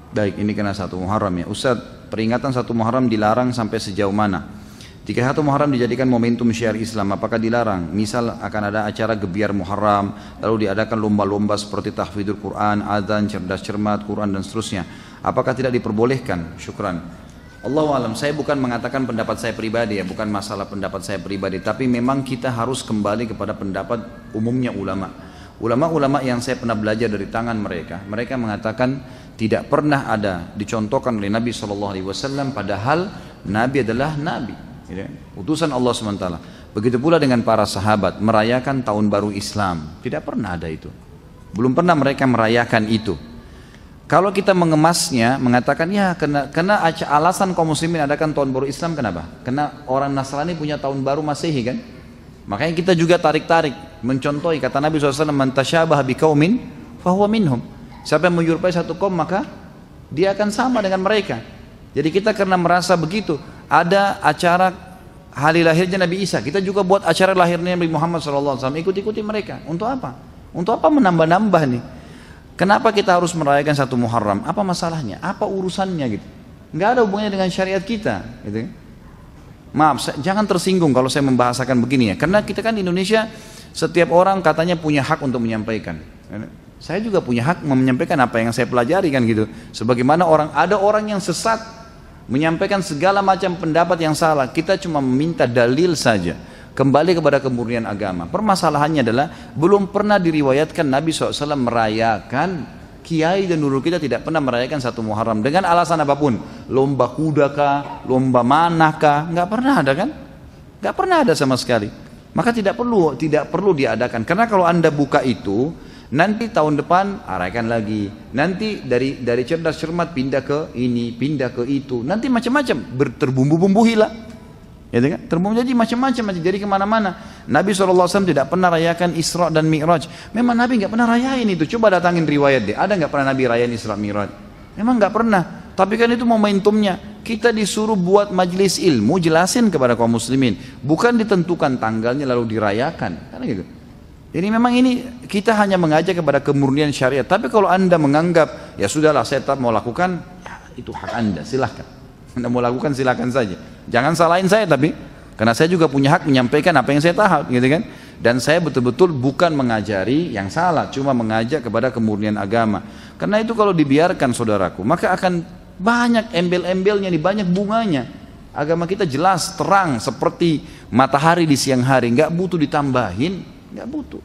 Baik, ini kena 1 Muharram ya. Ustaz, peringatan 1 Muharram dilarang sampai sejauh mana? Jika 1 Muharram dijadikan momentum syiar Islam, apakah dilarang? Misal akan ada acara gebiar Muharram, lalu diadakan lomba-lomba seperti tahfidzul Quran, adzan, cerdas cermat, Quran dan seterusnya. Apakah tidak diperbolehkan? Syukran. Allahu alam, saya bukan mengatakan pendapat saya pribadi ya, bukan masalah pendapat saya pribadi, tapi memang kita harus kembali kepada pendapat umumnya ulama. Ulama-ulama yang saya pernah belajar dari tangan mereka, mereka mengatakan tidak pernah ada dicontohkan oleh Nabi SAW, padahal Nabi adalah Nabi, utusan Allah SWT. Begitu pula dengan para sahabat merayakan tahun baru Islam, tidak pernah ada itu. Belum pernah mereka merayakan itu. Kalau kita mengemasnya, mengatakan ya kena alasan kaum muslimin adakan tahun baru Islam, kenapa? Karena orang Nasrani punya tahun baru Masehi kan? Makanya kita juga tarik-tarik, mencontohi kata Nabi SAW, man tasyabaha biqaumin fahuwa minhum. Siapa yang menyerupai satu kaum maka dia akan sama dengan mereka. Jadi kita karena merasa begitu, ada acara hari lahirnya Nabi Isa, kita juga buat acara lahirnya Nabi Muhammad SAW, ikut-ikuti mereka. Untuk apa? Untuk apa menambah-nambah nih? Kenapa kita harus merayakan 1 Muharram? Apa masalahnya? Apa urusannya gitu? Nggak ada hubungannya dengan syariat kita gitu. Maaf, jangan tersinggung kalau saya membahasakan begini ya. Karena kita kan di Indonesia, setiap orang katanya punya hak untuk menyampaikan. Saya juga punya hak menyampaikan apa yang saya pelajari kan gitu. Sebagaimana ada orang yang sesat menyampaikan segala macam pendapat yang salah. Kita cuma meminta dalil saja. Kembali kepada kemurnian agama. Permasalahannya adalah belum pernah diriwayatkan Nabi SAW merayakan, kiai dan nurul kita tidak pernah merayakan 1 Muharram dengan alasan apapun. Lomba kuda kah, lomba manah kah, nggak pernah ada kan? Nggak pernah ada sama sekali. Maka tidak perlu diadakan. Karena kalau Anda buka itu, nanti tahun depan rayakan lagi. Nanti dari cerdas cermat pindah ke ini, pindah ke itu. Nanti macam-macam, terbumbu-bumbu hilang. Ya kan? Jadi macam-macam, jadi kemana-mana. Nabi SAW tidak pernah rayakan Isra dan Mi'raj. Memang Nabi nggak pernah rayain itu. Coba datangin riwayat deh. Ada nggak pernah Nabi rayain Isra Mi'raj? Memang nggak pernah. Tapi kan itu momentumnya. Kita disuruh buat majelis ilmu, jelasin kepada kaum muslimin. Bukan ditentukan tanggalnya lalu dirayakan. Karena gitu. Jadi memang ini kita hanya mengajak kepada kemurnian syariat. Tapi kalau Anda menganggap ya sudahlah saya tetap mau lakukan, ya, itu hak Anda, silahkan. Anda mau lakukan silakan saja. Jangan salahin saya tapi karena saya juga punya hak menyampaikan apa yang saya tahu, gitu kan? Dan saya betul-betul bukan mengajari yang salah, cuma mengajak kepada kemurnian agama. Karena itu kalau dibiarkan saudaraku, maka akan banyak embel-embelnya nih, banyak bunganya. Agama kita jelas, terang seperti matahari di siang hari, nggak butuh ditambahin, nggak butuh.